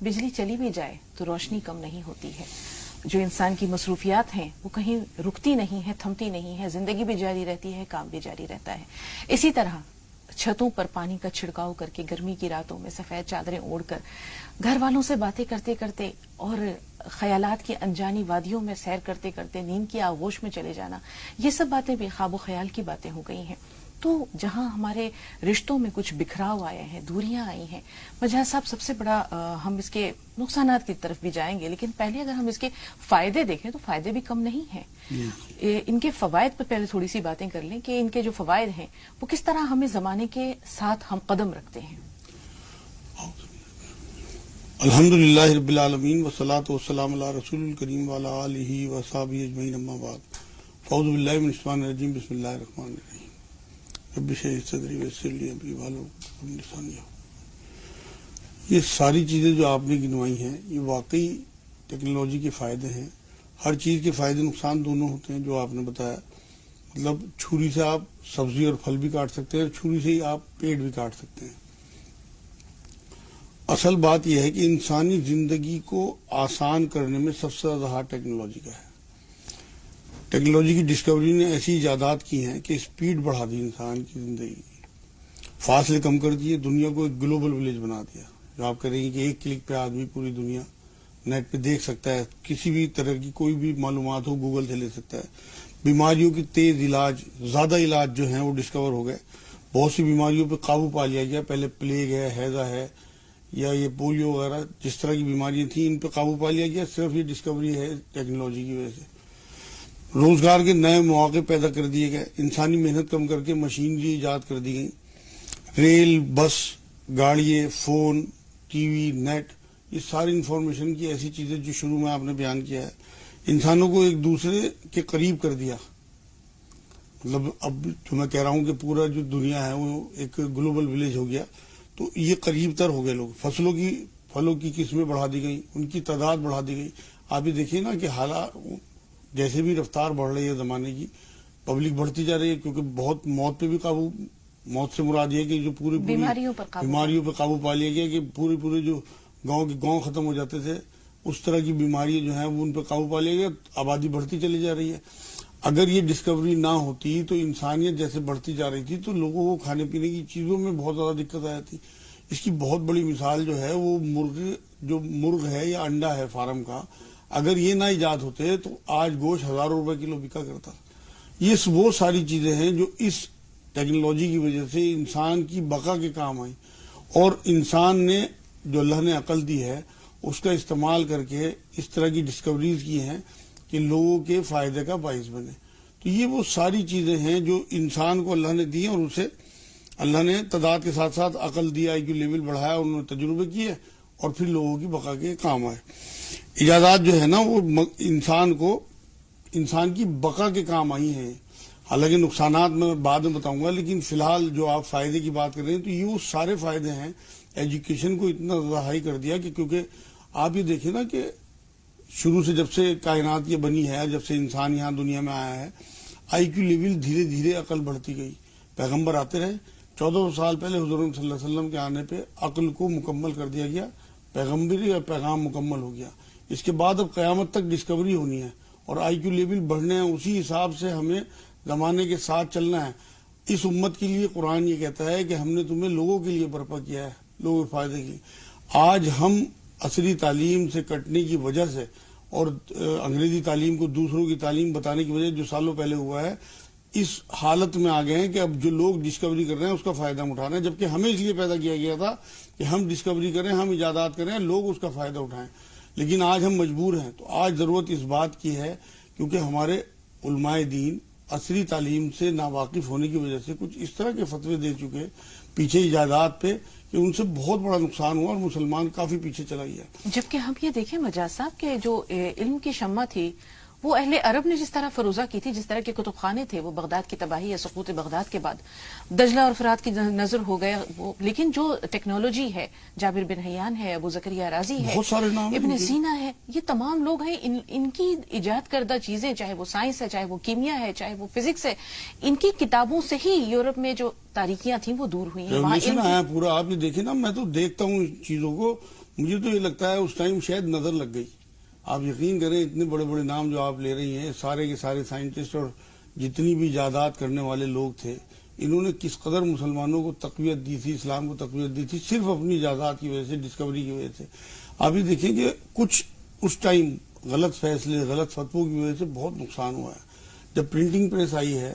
بجلی چلی بھی جائے تو روشنی کم نہیں ہوتی ہے. جو انسان کی مصروفیات ہیں وہ کہیں رکتی نہیں ہے، تھمتی نہیں ہے، زندگی بھی جاری رہتی ہے، کام بھی جاری رہتا ہے. اسی طرح چھتوں پر پانی کا چھڑکاؤ کر کے گرمی کی راتوں میں سفید چادریں اوڑھ کر گھر والوں سے باتیں کرتے کرتے اور خیالات کی انجانی وادیوں میں سیر کرتے کرتے نیند کی آغوش میں چلے جانا، یہ سب باتیں بھی خواب و خیال کی باتیں ہو گئی ہیں. تو جہاں ہمارے رشتوں میں کچھ بکھراؤ آئے ہیں، دوریاں آئی ہیں، مجاہد صاحب سب سے بڑا ہم اس کے نقصانات کی طرف بھی جائیں گے، لیکن پہلے اگر ہم اس کے فائدے دیکھیں تو فائدے بھی کم نہیں ہیں. ان کے فوائد پر پہلے تھوڑی سی باتیں کر لیں کہ ان کے جو فوائد ہیں وہ کس طرح ہمیں زمانے کے ساتھ ہم قدم رکھتے ہیں. الحمدللہ رب العالمین والصلاة والسلام علی رسول الکریم وعلی آلہ وصحبہ اجمعین، اما بعد، اعوذ باللہ من الشیطان الرجیم، بسم اللہ الرحمن الرحیم. رب اشرح لی صدری ویسر لی امری واحلل عقدۃ من لسانی یفقہوا. یہ ساری چیزیں جو آپ نے گنوائی ہیں یہ واقعی ٹیکنالوجی کے فائدے ہیں. ہر چیز کے فائدے نقصان دونوں ہوتے ہیں جو آپ نے بتایا. مطلب چھری سے آپ سبزی اور پھل بھی کاٹ سکتے ہیں اور چھری سے ہی آپ پیڑ بھی کاٹ سکتے ہیں. اصل بات یہ ہے کہ انسانی زندگی کو آسان کرنے میں سب سے زیادہ ہاتھ ٹیکنالوجی کا ہے. ٹیکنالوجی کی ڈسکوری نے ایسی ایجادات کی ہیں کہ سپیڈ بڑھا دی انسان کی زندگی کی، فاصلے کم کر دیے، دنیا کو ایک گلوبل ولیج بنا دیا. جو آپ کریں گے کہ ایک کلک پہ آدمی پوری دنیا نیٹ پہ دیکھ سکتا ہے، کسی بھی طرح کی کوئی بھی معلومات ہو گوگل سے لے سکتا ہے. بیماریوں کی تیز علاج، زیادہ علاج جو ہیں وہ ڈسکور ہو گئے. بہت سی بیماریوں پہ قابو پا لیا گیا. پہلے پلیگ ہے، ہیضہ ہے یا یہ پولیو وغیرہ جس طرح کی بیماریاں تھیں ان پہ قابو پا لیا گیا، صرف یہ ڈسکوری ہے ٹیکنالوجی کی وجہ سے. روزگار کے نئے مواقع پیدا کر دیے گئے، انسانی محنت کم کر کے مشینری ایجاد کر دی گئی. ریل، بس، گاڑیاں، فون، ٹی وی، نیٹ، یہ ساری انفارمیشن کی ایسی چیزیں جو شروع میں آپ نے بیان کیا ہے، انسانوں کو ایک دوسرے کے قریب کر دیا. مطلب اب جو میں کہہ رہا ہوں کہ پورا جو دنیا ہے وہ ایک گلوبل ولیج ہو گیا، تو یہ قریب تر ہو گئے لوگ. پھلوں کی قسمیں بڑھا دی گئی، ان کی تعداد بڑھا دی گئی. آپ یہ دیکھیے نا کہ حالات جیسے بھی رفتار بڑھ رہی ہے زمانے کی، پبلک بڑھتی جا رہی ہے کیونکہ بہت موت پہ بھی قابو، موت سے مراد یہ کہ جو پوری بیماریوں پہ قابو پا لیا گیا کہ پورے جو گاؤں ختم ہو جاتے تھے، اس طرح کی بیماریاں جو ہیں وہ ان پہ قابو پا لیا گیا. آبادی بڑھتی چلی جا رہی ہے. اگر یہ ڈسکوری نہ ہوتی تو انسانیت جیسے بڑھتی جا رہی تھی تو لوگوں کو کھانے پینے کی چیزوں میں بہت زیادہ دقت آ جاتی. اس کی بہت بڑی مثال جو ہے وہ مرغ ہے یا انڈا ہے فارم کا، اگر یہ نہ ایجاد ہوتے تو آج گوشت ہزاروں روپے کلو بکا کرتا. یہ وہ ساری چیزیں ہیں جو اس ٹیکنالوجی کی وجہ سے انسان کی بقا کے کام آئی، اور انسان نے جو اللہ نے عقل دی ہے اس کا استعمال کر کے اس طرح کی ڈسکوریز کی ہیں کہ لوگوں کے فائدے کا باعث بنے. تو یہ وہ ساری چیزیں ہیں جو انسان کو اللہ نے دی ہیں، اور اسے اللہ نے تعداد کے ساتھ ساتھ عقل دیا، آئی کیو لیول بڑھایا، انہوں نے تجربے کیے اور پھر لوگوں کی بقا کے کام آئے. ایجادات جو ہے نا وہ انسان کی بقا کے کام آئی ہیں. حالانکہ نقصانات میں بعد میں بتاؤں گا، لیکن فی الحال جو آپ فائدے کی بات کر رہے ہیں تو یہ وہ سارے فائدے ہیں. ایجوکیشن کو اتنا زیادہ ہائی کر دیا کہ کیونکہ آپ یہ دیکھیں نا کہ شروع سے جب سے کائنات یہ بنی ہے، جب سے انسان یہاں دنیا میں آیا ہے، آئی کیو لیول دھیرے دھیرے عقل بڑھتی گئی. پیغمبر آتے رہے، 1400 سال پہلے حضور صلی اللہ علیہ وسلم کے آنے پہ عقل کو مکمل کر دیا گیا، پیغمبری اور پیغام مکمل ہو گیا. اس کے بعد اب قیامت تک ڈسکوری ہونی ہے اور آئی کیو لیول بڑھنے ہیں. اسی حساب سے ہمیں زمانے کے ساتھ چلنا ہے. اس امت کے لیے قرآن یہ کہتا ہے کہ ہم نے تمہیں لوگوں کے لیے برپا کیا ہے، لوگوں کے فائدے کی. آج ہم عصری تعلیم سے کٹنے کی وجہ سے اور انگریزی تعلیم کو دوسروں کی تعلیم بتانے کی وجہ جو سالوں پہلے ہوا ہے، اس حالت میں آ گئے ہیں کہ اب جو لوگ ڈسکوری کر رہے ہیں اس کا فائدہ اٹھا رہے ہیں، جبکہ ہمیں اس لیے پیدا کیا گیا تھا کہ ہم ڈسکوری کریں، ہم ایجادات کریں، لوگ اس کا فائدہ اٹھائیں. لیکن آج ہم مجبور ہیں. تو آج ضرورت اس بات کی ہے کیونکہ ہمارے علماء دین عصری تعلیم سے ناواقف ہونے کی وجہ سے کچھ اس طرح کے فتوے دے چکے پیچھے ایجادات پہ کہ ان سے بہت بڑا نقصان ہوا اور مسلمان کافی پیچھے چلا گیا. جبکہ ہم یہ دیکھیں مجاز صاحب کہ جو علم کی شمع تھی وہ اہل عرب نے جس طرح فروزہ کی تھی، جس طرح کے کتب خانے تھے وہ بغداد کی تباہی یا سقوط بغداد کے بعد دجلہ اور فرات کی نظر ہو گیا وہ. لیکن جو ٹیکنالوجی ہے، جابر بن حیان ہے، ابو زکریا رازی ہے، بہت سارے نام ابن سینا ہے، یہ تمام لوگ ہیں. ان کی ایجاد کردہ چیزیں، چاہے وہ سائنس ہے، چاہے وہ کیمیا ہے، چاہے وہ فزکس ہے، ان کی کتابوں سے ہی یورپ میں جو تاریکیاں تھیں وہ دور ہوئی ہیں. آیا پورا. آپ یہ دیکھیں نا، میں تو دیکھتا ہوں ان چیزوں کو، مجھے تو یہ لگتا ہے اس ٹائم شاید نظر لگ گئی. آپ یقین کریں اتنے بڑے بڑے نام جو آپ لے رہی ہیں سارے کے سارے سائنٹسٹ اور جتنی بھی ایجادات کرنے والے لوگ تھے انہوں نے کس قدر مسلمانوں کو تقویت دی تھی, اسلام کو تقویت دی تھی صرف اپنی ایجادات کی وجہ سے, ڈسکوری کی وجہ سے. آپ یہ دیکھیں کہ کچھ اس ٹائم غلط فیصلے غلط فتووں کی وجہ سے بہت نقصان ہوا ہے. جب پرنٹنگ پریس آئی ہے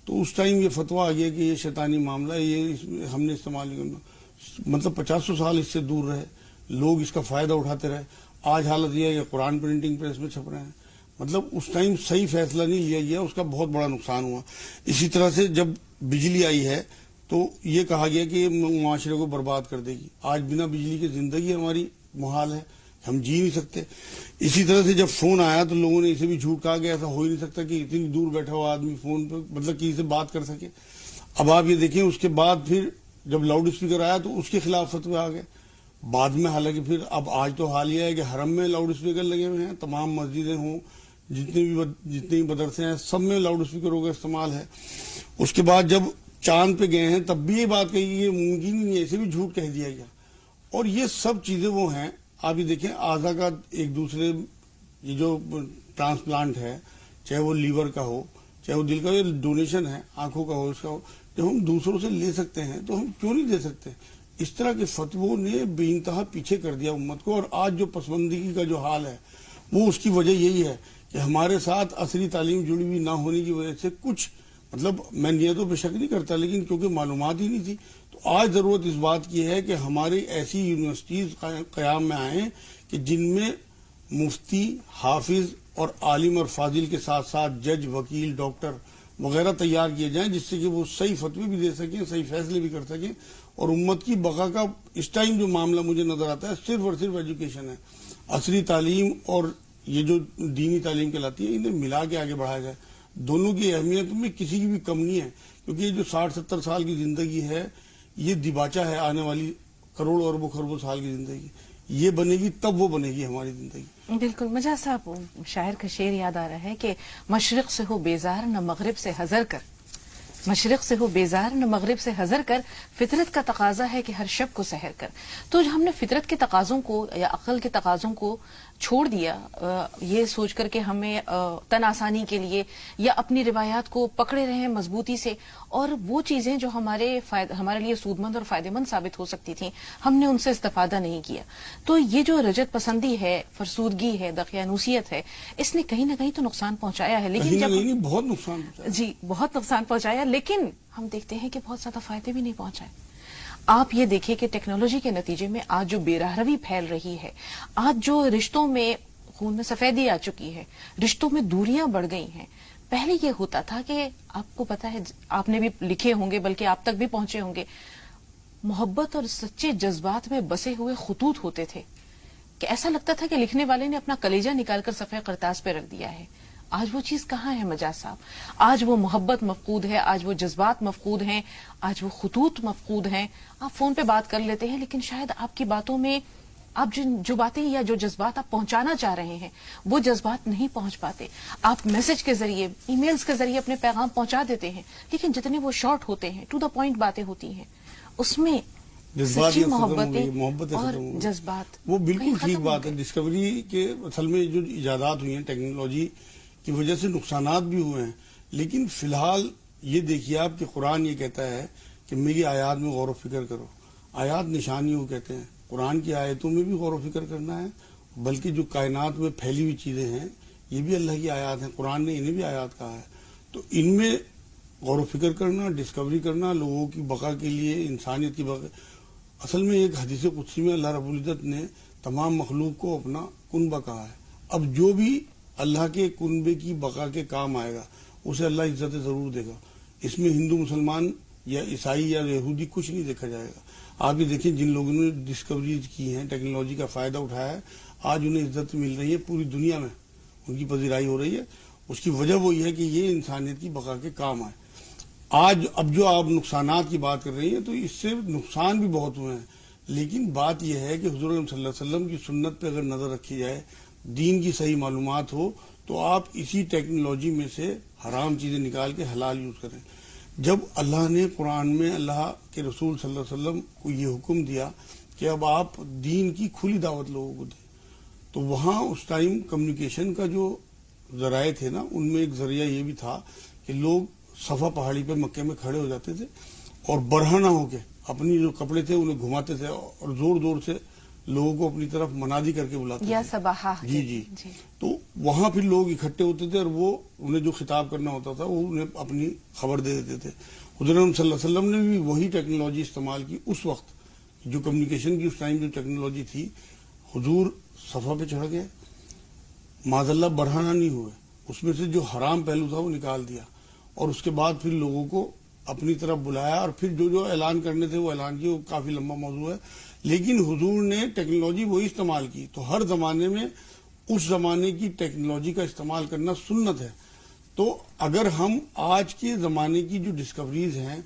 تو اس ٹائم یہ فتویٰ آ گیا کہ یہ شیطانی معاملہ ہے, یہ ہم نے استعمال نہیں کرنا. مطلب 50 سال اس سے دور رہے, لوگ اس کا فائدہ اٹھاتے رہے. آج حالت یہ ہے کہ قرآن پرنٹنگ پریس میں چھپ رہے ہیں. مطلب اس ٹائم صحیح فیصلہ نہیں لیا گیا, اس کا بہت بڑا نقصان ہوا. اسی طرح سے جب بجلی آئی ہے تو یہ کہا گیا کہ یہ معاشرے کو برباد کر دے گی. آج بنا بجلی کے زندگی ہماری محال ہے, ہم جی نہیں سکتے. اسی طرح سے جب فون آیا تو لوگوں نے اسے بھی جھوٹ کہا کہ ایسا ہو ہی نہیں سکتا کہ اتنی دور بیٹھا ہوا آدمی فون پہ مطلب کسی سے بات کر سکے. اب آپ یہ دیکھیں اس کے بعد پھر جب لاؤڈ اسپیکر آیا تو اس کے خلاف فتوے آ گئے بعد میں. حالانکہ پھر اب آج تو حال یہ ہے کہ حرم میں لاؤڈ اسپیکر لگے ہوئے ہیں, تمام مسجدیں ہوں جتنے بھی مدرسے ہیں سب میں لاؤڈ اسپیکروں کا استعمال ہے. اس کے بعد جب چاند پہ گئے ہیں تب بھی یہ بات کہی کہ یہ ممکن ہی نہیں ہے, اسے بھی جھوٹ کہہ دیا گیا. اور یہ سب چیزیں وہ ہیں. آپ یہ دیکھیں اعضا کا ایک دوسرے یہ جو ٹرانسپلانٹ ہے چاہے وہ لیور کا ہو چاہے وہ دل کا ڈونیشن ہے آنکھوں کا ہو اس کا ہو, جب ہم دوسروں سے لے سکتے ہیں تو ہم کیوں نہیں دے سکتے. اس طرح کے فتووں نے بے انتہا پیچھے کر دیا امت کو. اور آج جو پسماندگی کا جو حال ہے وہ اس کی وجہ یہی ہے کہ ہمارے ساتھ عصری تعلیم جڑی ہوئی نہ ہونے کی وجہ سے کچھ مطلب میں نیتوں پہ شک نہیں کرتا لیکن کیونکہ معلومات ہی نہیں تھی. تو آج ضرورت اس بات کی ہے کہ ہماری ایسی یونیورسٹیز قیام میں آئیں کہ جن میں مفتی, حافظ اور عالم اور فاضل کے ساتھ ساتھ جج, وکیل, ڈاکٹر وغیرہ تیار کیے جائیں جس سے کہ وہ صحیح فتوی بھی دے سکیں, صحیح فیصلے بھی کر سکیں. اور امت کی بقا کا اس ٹائم جو معاملہ مجھے نظر آتا ہے صرف اور صرف ایجوکیشن ہے. عصری تعلیم اور یہ جو دینی تعلیم کہلاتی ہے انہیں ملا کے آگے بڑھایا جائے. دونوں کی اہمیت میں کسی کی بھی کم نہیں ہے کیونکہ یہ جو 60-70 سال کی زندگی ہے یہ دباچہ ہے آنے والی کروڑوں اربوں خربوں سال کی زندگی. یہ بنے گی تب وہ بنے گی ہماری زندگی. بالکل. مجھا صاحب شاعر کا شعر یاد آ رہا ہے کہ مشرق سے ہو بیزار نہ مغرب سے حذر کر, مشرق سے ہو بیزار نہ مغرب سے حذر کر, فطرت کا تقاضا ہے کہ ہر شب کو سحر کر. تو ہم نے فطرت کے تقاضوں کو یا عقل کے تقاضوں کو چھوڑ دیا یہ سوچ کر کہ ہمیں تن آسانی کے لیے یا اپنی روایات کو پکڑے رہے مضبوطی سے, اور وہ چیزیں جو ہمارے لیے سود مند اور فائدہ مند ثابت ہو سکتی تھیں ہم نے ان سے استفادہ نہیں کیا. تو یہ جو رجت پسندی ہے, فرسودگی ہے, دقیانوسیت ہے, اس نے کہیں نہ کہیں تو نقصان پہنچایا ہے. لیکن جب بہت نقصان پہنچایا, جی بہت نقصان پہنچایا, لیکن ہم دیکھتے ہیں کہ بہت زیادہ فائدے بھی نہیں پہنچائے. آپ یہ دیکھیں کہ ٹیکنالوجی کے نتیجے میں آج جو بے راہروی پھیل رہی ہے, آج جو رشتوں میں خون میں سفیدی آ چکی ہے, رشتوں میں دوریاں بڑھ گئی ہیں. پہلے یہ ہوتا تھا کہ آپ کو پتا ہے, آپ نے بھی لکھے ہوں گے بلکہ آپ تک بھی پہنچے ہوں گے, محبت اور سچے جذبات میں بسے ہوئے خطوط ہوتے تھے کہ ایسا لگتا تھا کہ لکھنے والے نے اپنا کلیجہ نکال کر صفحہ کرتاس پہ رکھ دیا ہے. آج وہ چیز کہاں ہے مجاز صاحب؟ آج وہ محبت مفقود ہے, آج وہ جذبات مفقود ہیں, آج وہ خطوط مفقود ہیں. آپ فون پہ بات کر لیتے ہیں لیکن شاید آپ کی باتوں میں آپ جو باتیں یا جو جذبات آپ پہنچانا چاہ رہے ہیں وہ جذبات نہیں پہنچ پاتے. آپ میسج کے ذریعے, ای میلز کے ذریعے اپنے پیغام پہنچا دیتے ہیں لیکن جتنے وہ شارٹ ہوتے ہیں, ٹو دا پوائنٹ باتیں ہوتی ہیں, اس میں سچی محبتیں اور جذبات. وہ بالکل ٹھیک بات ہے. ڈسکوری کے اصل میں جو ایجادات ہوئی ہیں ٹیکنالوجی کی وجہ سے نقصانات بھی ہوئے ہیں, لیکن فی الحال یہ دیکھیے آپ کہ قرآن یہ کہتا ہے کہ میری آیات میں غور و فکر کرو. آیات نشانیوں کہتے ہیں, قرآن کی آیتوں میں بھی غور و فکر کرنا ہے, بلکہ جو کائنات میں پھیلی ہوئی چیزیں ہیں یہ بھی اللہ کی آیات ہیں, قرآن نے انہیں بھی آیات کہا ہے. تو ان میں غور و فکر کرنا, ڈسکوری کرنا, لوگوں کی بقا کے لیے, انسانیت کی بقا. اصل میں ایک حدیث قدسی میں اللہ رب العزت نے تمام مخلوق کو اپنا کنبہ کہا ہے. اب جو بھی اللہ کے کنبے کی بقا کے کام آئے گا اسے اللہ عزت ضرور دے گا. اس میں ہندو مسلمان یا عیسائی یا یہودی کچھ نہیں دیکھا جائے گا. آپ یہ دیکھیں جن لوگوں نے ڈسکوریز کی ہیں, ٹیکنالوجی کا فائدہ اٹھایا ہے, آج انہیں عزت مل رہی ہے پوری دنیا میں, ان کی پذیرائی ہو رہی ہے. اس کی وجہ وہی ہے کہ یہ انسانیت کی بقا کے کام آئے. آج اب جو آپ نقصانات کی بات کر رہی ہیں تو اس سے نقصان بھی بہت ہوئے ہیں, لیکن بات یہ ہے کہ حضور صلی اللہ علیہ وسلم کی سنت پہ اگر نظر رکھی جائے, دین کی صحیح معلومات ہو, تو آپ اسی ٹیکنالوجی میں سے حرام چیزیں نکال کے حلال یوز کریں. جب اللہ نے قرآن میں اللہ کے رسول صلی اللہ علیہ وسلم کو یہ حکم دیا کہ کہ اب آپ دین کی کھلی دعوت لوگوں کو دیں. تو وہاں اس ٹائم کمیونیکیشن کا جو ذرائع تھے نا، ان میں ایک ذریعہ یہ بھی تھا کہ لوگ صفا پہاڑی پہ مکے میں کھڑے ہو جاتے تھے اور برہنہ ہو کے اپنی جو کپڑے تھے انہیں گھماتے تھے اور زور زور سے لوگوں کو اپنی طرف منادی کر کے بلاتے یا تھے. صباحا. جی. تو وہاں پھر لوگ اکٹھے ہوتے تھے اور وہ انہیں جو خطاب کرنا ہوتا تھا وہ انہیں اپنی خبر دے دیتے تھے. حضور صلی اللہ علیہ وسلم نے بھی وہی ٹیکنالوجی استعمال کی اس وقت، جو کمیونیکیشن کی اس ٹائم جو ٹیکنالوجی تھی. حضور صفا پہ چڑھ گئے، معاذ اللہ برہنہ نہیں ہوئے، اس میں سے جو حرام پہلو تھا وہ نکال دیا اور اس کے بعد پھر لوگوں کو اپنی طرف بلایا اور پھر جو اعلان کرنے تھے وہ اعلان کیے. وہ کافی لمبا موضوع ہے، لیکن حضور نے ٹیکنالوجی وہی استعمال کی. تو ہر زمانے میں اس زمانے کی ٹیکنالوجی کا استعمال کرنا سنت ہے. تو اگر ہم آج کے زمانے کی جو ڈسکوریز ہیں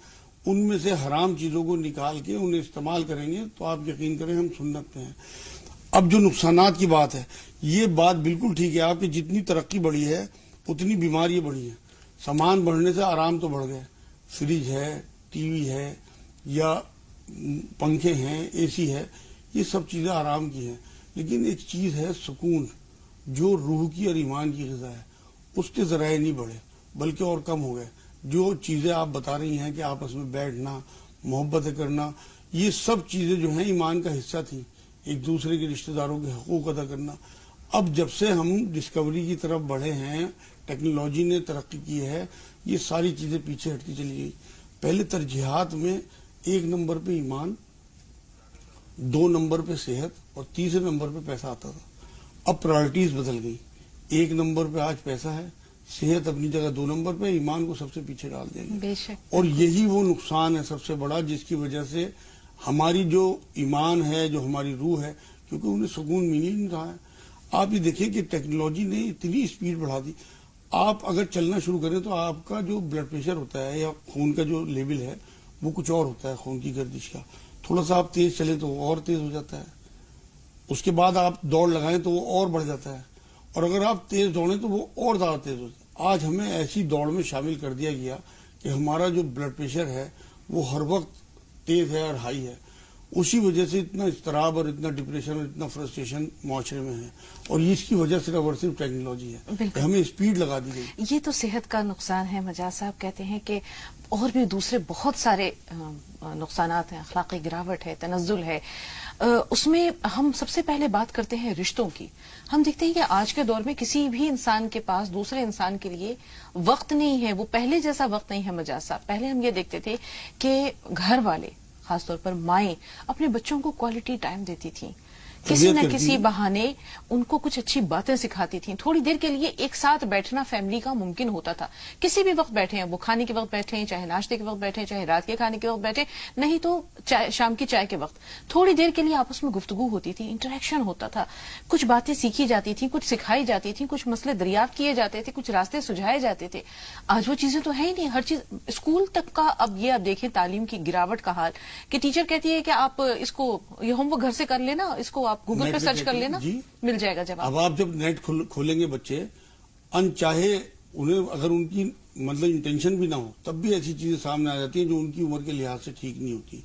ان میں سے حرام چیزوں کو نکال کے انہیں استعمال کریں گے تو آپ یقین کریں ہم سنت پہ ہیں. اب جو نقصانات کی بات ہے، یہ بات بالکل ٹھیک ہے آپ کی، جتنی ترقی بڑھی ہے اتنی بیماریاں بڑھی ہیں. سامان بڑھنے سے آرام تو بڑھ گئے، فریج ہے، ٹی وی ہے یا پنکھے ہیں، اے سی ہے، یہ سب چیزیں آرام کی ہیں. لیکن ایک چیز ہے سکون، جو روح کی اور ایمان کی غذا ہے، اس کے ذرائع نہیں بڑھے بلکہ اور کم ہو گئے. جو چیزیں آپ بتا رہی ہیں کہ آپس میں بیٹھنا، محبتیں کرنا، یہ سب چیزیں جو ہیں ایمان کا حصہ تھیں. ایک دوسرے کے رشتہ داروں کے حقوق ادا کرنا. اب جب سے ہم ڈسکوری کی طرف بڑھے ہیں، ٹیکنالوجی نے ترقی کی ہے، یہ ساری چیزیں پیچھے ہٹتی چلی گئی. پہلے ترجیحات میں 1 نمبر پہ ایمان، 2 نمبر پہ صحت اور تیسرے نمبر پہ پیسہ آتا تھا. اب پرائرٹیز بدل گئی. 1 نمبر پہ آج پیسہ ہے، صحت اپنی جگہ 2 نمبر پہ، ایمان کو سب سے پیچھے ڈال دیا گیا. بے شک. اور یہی وہ نقصان ہے سب سے بڑا جس کی وجہ سے ہماری جو ایمان ہے، جو ہماری روح ہے، کیونکہ انہیں سکون مل ہی نہیں رہا ہے. آپ یہ دیکھیں کہ ٹیکنالوجی نے اتنی اسپیڈ بڑھا دی. آپ اگر چلنا شروع کریں تو آپ کا جو بلڈ پریشر ہوتا ہے یا خون کا جو لیول ہے وہ کچھ اور ہوتا ہے، خون کی گردش کا. تھوڑا سا آپ تیز چلیں تو وہ اور تیز ہو جاتا ہے. اس کے بعد آپ دوڑ لگائیں تو وہ اور بڑھ جاتا ہے، اور اگر آپ تیز دوڑیں تو وہ اور زیادہ تیز ہوتا ہے. آج ہمیں ایسی دوڑ میں شامل کر دیا گیا کہ ہمارا جو بلڈ پریشر ہے وہ ہر وقت تیز ہے اور ہائی ہے. اسی وجہ سے اتنا اضطراب اور اتنا ڈپریشن اور اتنا فرسٹریشن معاشرے میں ہے، اور اس کی وجہ صرف اور صرف ٹیکنالوجی ہے. بالکل. ہمیں اسپیڈ لگا دی گئی. یہ تو صحت کا نقصان ہے. مجاز صاحب کہتے ہیں کہ اور بھی دوسرے بہت سارے نقصانات ہیں، اخلاقی گراوٹ ہے، تنزل ہے. اس میں ہم سب سے پہلے بات کرتے ہیں رشتوں کی. ہم دیکھتے ہیں کہ آج کے دور میں کسی بھی انسان کے پاس دوسرے انسان کے لیے وقت نہیں ہے. وہ پہلے جیسا وقت نہیں ہے. مجاز صاحب، پہلے ہم یہ دیکھتے تھے کہ گھر والے، خاص طور پر مائیں، اپنے بچوں کو کوالٹی ٹائم دیتی تھیں، کسی نہ کسی بہانے ان کو کچھ اچھی باتیں سکھاتی تھیں. تھوڑی دیر کے لیے ایک ساتھ بیٹھنا فیملی کا ممکن ہوتا تھا. کسی بھی وقت بیٹھے ہیں، وہ کھانے کے وقت بیٹھے ہیں، چاہے ناشتے کے وقت بیٹھے ہیں، چاہے رات کے کھانے کے وقت بیٹھے، نہیں تو شام کی چائے کے وقت تھوڑی دیر کے لیے آپس میں گفتگو ہوتی تھی، انٹریکشن ہوتا تھا، کچھ باتیں سیکھی جاتی تھیں، کچھ سکھائی جاتی تھیں، کچھ مسئلے دریافت کیے جاتے تھے، کچھ راستے سجھائے جاتے تھے. آج وہ چیزیں تو ہے ہی نہیں. ہر چیز اسکول تک کا. اب یہ آپ دیکھیں تعلیم کی گراوٹ کا حال کہ ٹیچر کہتی ہے کہ آپ اس کو یہ ہوم ورک گھر سے کر لینا، اس کو آپ گوگل پہ سرچ کر لینا، جی مل جائے گا جواب. اب آپ جب نیٹ کھولیں گے بچے انچاہے انہیں اگر ان کی مطلب انٹینشن بھی نہ ہو تب بھی ایسی چیزیں سامنے آ جاتی ہیں جو ان کی عمر کے لحاظ سے ٹھیک نہیں ہوتی.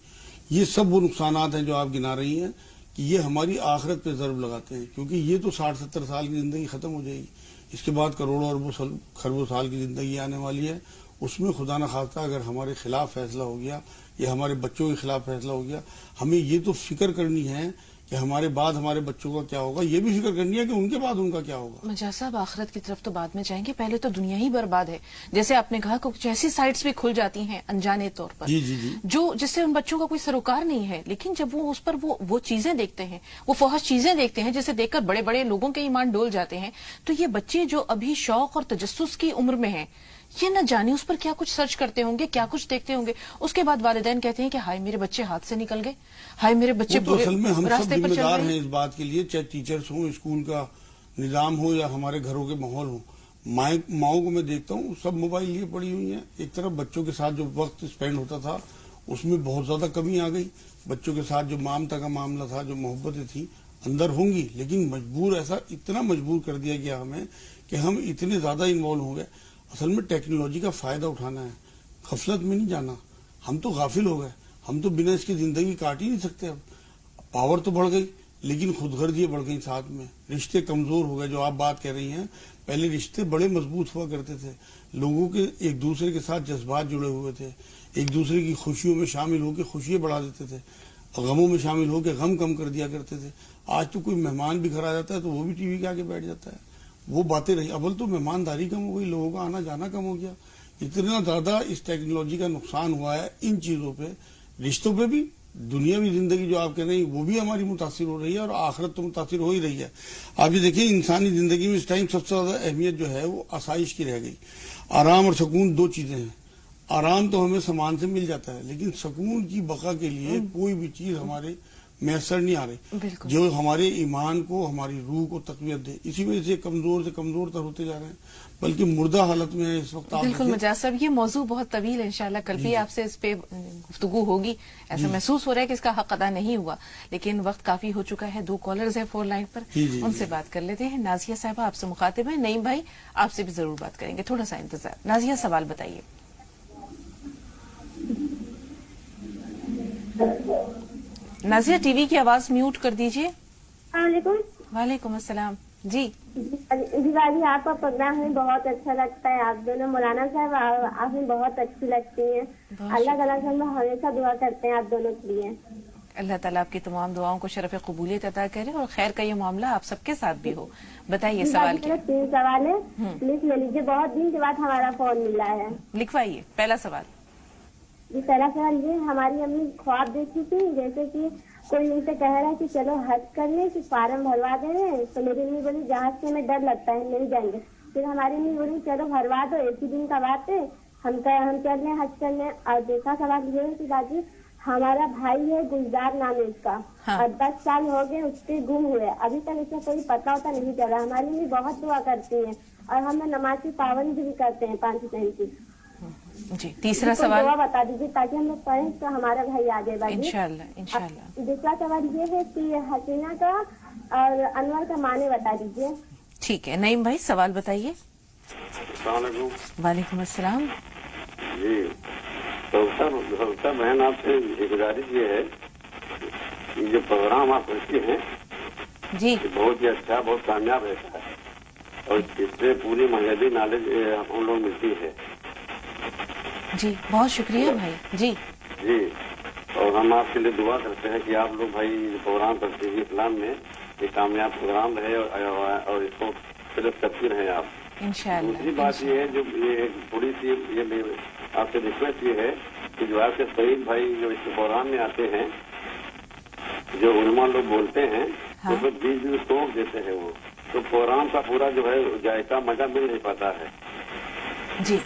یہ سب وہ نقصانات ہیں جو آپ گنا رہی ہیں کہ یہ ہماری آخرت پہ ضرب لگاتے ہیں، کیونکہ یہ تو 60-70 سال کی زندگی ختم ہو جائے گی. اس کے بعد کروڑوں اربوں خربوں سال کی زندگی آنے والی ہے. اس میں خدا نہ خواستہ اگر ہمارے خلاف فیصلہ ہو گیا یا ہمارے بچوں کے خلاف فیصلہ ہو گیا، ہمیں یہ تو فکر کرنی ہے کہ ہمارے بعد ہمارے بچوں کا کیا ہوگا. یہ بھی فکر کرنی ہے کہ ان کے بعد ان کا کیا ہوگا. مجاز صاحب، آخرت کی طرف تو بعد میں جائیں گے، پہلے تو دنیا ہی برباد ہے. جیسے آپ نے کہا کہ کچھ ایسی سائٹس بھی کھل جاتی ہیں انجانے طور پر، جی جی جی، جو جس سے ان بچوں کا کوئی سروکار نہیں ہے، لیکن جب وہ اس پر وہ چیزیں دیکھتے ہیں، وہ فحش چیزیں دیکھتے ہیں جسے دیکھ کر بڑے بڑے لوگوں کے ایمان ڈول جاتے ہیں، تو یہ بچے جو ابھی شوق اور تجسس کی عمر میں ہیں، یہ نہ جانے اس پر کیا کچھ سرچ کرتے ہوں گے، کیا کچھ دیکھتے ہوں گے. اس کے بعد والدین کہتے ہیں کہ ہائے میرے بچے ہاتھ سے نکل گئے، ہائے میرے بچے تو اصل میں ہم سب راستے پر ذمہ چل دار رہے ہیں ہیں. اس بات کے لیے، چاہے ٹیچرز ہوں، اسکول کا نظام ہو یا ہمارے گھروں کے ماحول ہوں. ماؤں کو میں دیکھتا ہوں سب موبائل لیے پڑی ہوئی ہیں. ایک طرف بچوں کے ساتھ جو وقت اسپینڈ ہوتا تھا اس میں بہت زیادہ کمی آ گئی. بچوں کے ساتھ جو مامتا کا معاملہ تھا، جو محبتیں تھیں اندر ہوں گی، لیکن مجبور ایسا اتنا مجبور کر دیا گیا ہمیں کہ ہم اتنے زیادہ انوالو ہو گئے. اصل میں ٹیکنالوجی کا فائدہ اٹھانا ہے، غفلت میں نہیں جانا. ہم تو غافل ہو گئے، ہم تو بنا اس کی زندگی کاٹ ہی نہیں سکتے. اب پاور تو بڑھ گئی لیکن خود غرضیاں بڑھ گئی ساتھ میں. رشتے کمزور ہو گئے. جو آپ بات کہہ رہی ہیں پہلے رشتے بڑے مضبوط ہوا کرتے تھے, لوگوں کے ایک دوسرے کے ساتھ جذبات جڑے ہوئے تھے, ایک دوسرے کی خوشیوں میں شامل ہو کے خوشیاں بڑھا دیتے تھے, غموں میں شامل ہو کے غم کم کر دیا کرتے تھے. آج تو کوئی مہمان بھی گھر آ جاتا ہے تو وہ بھی ٹی وی کے آگے بیٹھ جاتا ہے. وہ باتیں رہی. اول تو مہمانداری کم ہو گئی, لوگوں کا آنا جانا کم ہو گیا. اتنا زیادہ اس ٹیکنالوجی کا نقصان ہوا ہے ان چیزوں پہ, رشتوں پہ بھی. دنیاوی زندگی جو آپ کہہ رہے ہیں وہ بھی ہماری متاثر ہو رہی ہے اور آخرت تو متاثر ہو ہی رہی ہے. آپ یہ دیکھیں انسانی زندگی میں اس ٹائم سب سے زیادہ اہمیت جو ہے وہ آسائش کی رہ گئی. آرام اور سکون دو چیزیں ہیں. آرام تو ہمیں سامان سے مل جاتا ہے لیکن سکون کی بقا کے لیے کوئی بھی چیز ہمارے میسر نہیں آ رہی جو ہمارے ایمان کو, ہماری روح کو تقویت دے. اسی وجہ سے کمزور تر ہوتے جا رہے ہیں, بلکہ مردہ حالت میں اس وقت. بالکل مجاز صاحب, یہ موضوع بہت طویل ہے, انشاءاللہ کل بھی آپ سے اس پہ گفتگو ہوگی. ایسا محسوس ہو رہا ہے کہ اس کا حق ادا نہیں ہوا, لیکن وقت کافی ہو چکا ہے. 2 کالرز ہیں فون لائن پر, ان سے بات کر لیتے ہیں. نازیہ صاحبہ آپ سے مخاطب ہیں, نعیم بھائی آپ سے بھی ضرور بات کریں گے, تھوڑا سا انتظار. نازیہ سوال بتائیے. نازیہ ٹی وی کی آواز میوٹ کر دیجیے. السلام علیکم. وعلیکم السلام. جی جی باجی, آپ کا پروگرام ہمیں بہت اچھا لگتا ہے. آپ دونوں مولانا صاحب آپ ہمیں بہت اچھی لگتی ہیں. اللہ تعالیٰ سے ہم ہمیشہ دعا کرتے ہیں آپ دونوں کے لیے. اللہ تعالیٰ آپ کی تمام دعاؤں کو شرف قبولیت عطا کرے اور خیر کا یہ معاملہ آپ سب کے ساتھ بھی ہو. بتائیے سوال کیا. 3 سوال ہے, پلیز لے لیجیے. بہت دن کے بعد ہمارا فون ملا ہے. لکھوائیے. پہلا سوال. جی پہلا سوال یہ, ہماری امی خواب دیکھی تھی جیسے کہ کوئی ان سے کہہ رہا ہے کہ چلو حج کر لیں, کہ فارم بھروا دے رہے ہیں. تو میری امی بولی جہاز سے ہمیں ڈر لگتا ہے, نہیں جائیں گے. پھر ہماری امی بولی چلو بھروا دو, ایک ہی دن کا بات ہے, ہم چل رہے حج کرنے. اور دوسرا سوال یہ ہے کہ باجی, ہمارا بھائی ہے گلزار نام ہے اس کا, اور 10 سال ہو گئے اس کے گم ہوئے. ابھی تک اس کا کوئی پتا ہوتا نہیں چلا. ہماری امی بہت دعا کرتی ہیں اور ہم نماز کی پابندی بھی کرتے ہیں 5 ٹائم کی. جی تیسرا سوال. دعا بتا دیجیے تاکہ ہم لوگ پڑھیں تو ہمارا بھائی آ جائے باجی. انشاءاللہ. دوسرا سوال یہ ہے کہ حسینہ کا اور انور کا معنی بتا دیجیے. ٹھیک ہے. نعیم بھائی سوال بتائیے. السلام علیکم. وعلیکم السلام. جی بہن, آپ سے یہ گزارش یہ ہے کہ جو پروگرام آپ کرتے ہیں جی بہت ہی اچھا, بہت کامیاب رہتا ہے اور اس سے پوری مذہبی نالج ہم لوگ ملتی ہے. جی بہت شکریہ بھائی. جی جی, اور ہم آپ کے لیے دعا کرتے ہیں کہ آپ لوگ بھائی پروگرام کرتے ہیں اسلام میں یہ کامیاب پروگرام رہے اور اس کو صرف کرتی رہیں آپ. انشاءاللہ. دوسری بات یہ ہے, جو یہ تھوڑی سی یہ آپ سے ریکویسٹ یہ ہے کہ جو آپ کے سعید بھائی جو اس پروگرام میں آتے ہیں, جو علماء لوگ بولتے ہیں تو پھر بیچ ٹوک دیتے ہیں, وہ تو پروگرام کا پورا جو ہے ذائقہ مزہ مل نہیں پاتا ہے. جی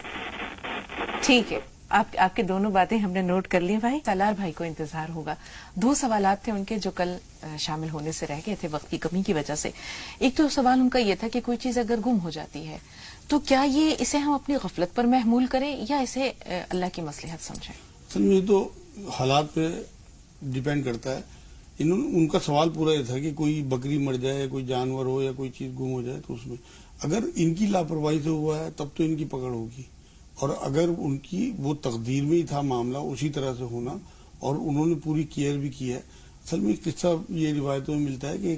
ٹھیک ہے. آپ کے دونوں باتیں ہم نے نوٹ کر لی بھائی. سالار بھائی کو انتظار ہوگا. 2 سوالات تھے ان کے جو کل شامل ہونے سے رہ گئے تھے وقت کی کمی کی وجہ سے. ایک تو سوال ان کا یہ تھا کہ کوئی چیز اگر گم ہو جاتی ہے تو کیا یہ اسے ہم اپنی غفلت پر محمول کریں یا اسے اللہ کی مصلحت سمجھیں. اصل میں تو حالات پہ ڈیپینڈ کرتا ہے. ان کا سوال پورا یہ تھا کہ کوئی بکری مر جائے, کوئی جانور ہو یا کوئی چیز گم ہو جائے تو اس میں اگر ان کی لاپرواہی سے ہوا ہے تب تو ان کی پکڑ ہوگی, اور اگر ان کی وہ تقدیر میں ہی تھا معاملہ اسی طرح سے ہونا اور انہوں نے پوری کیئر بھی کی ہے. اصل میں ایک قصہ یہ روایتوں میں ملتا ہے کہ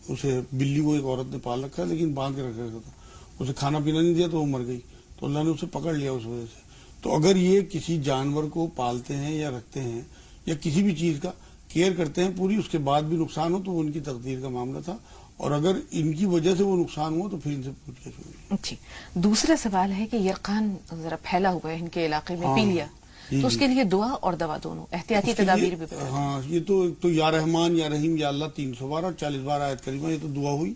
اسے بلی کو ایک عورت نے پال رکھا لیکن باندھ کے رکھا تھا, اسے کھانا پینا نہیں دیا تو وہ مر گئی, تو اللہ نے اسے پکڑ لیا اس وجہ سے. تو اگر یہ کسی جانور کو پالتے ہیں یا رکھتے ہیں یا کسی بھی چیز کا کیئر کرتے ہیں پوری, اس کے بعد بھی نقصان ہو تو وہ ان کی تقدیر کا معاملہ تھا, اور اگر ان کی وجہ سے وہ نقصان ہوا تو پھر ان سے پوچھ گچھ ہوگی. جی دوسرا سوال ہے کہ یرقان ذرا پھیلا ہوا ہے ان کے علاقے میں, پیلیا, تو اس کے لیے دعا اور دوا دونوں احتیاطی تدابیر بھی. ہاں, یہ تو یا رحمان یا رحیم یا اللہ 300 بار اور 40 بار آیت کریمہ, یہ تو دعا ہوئی.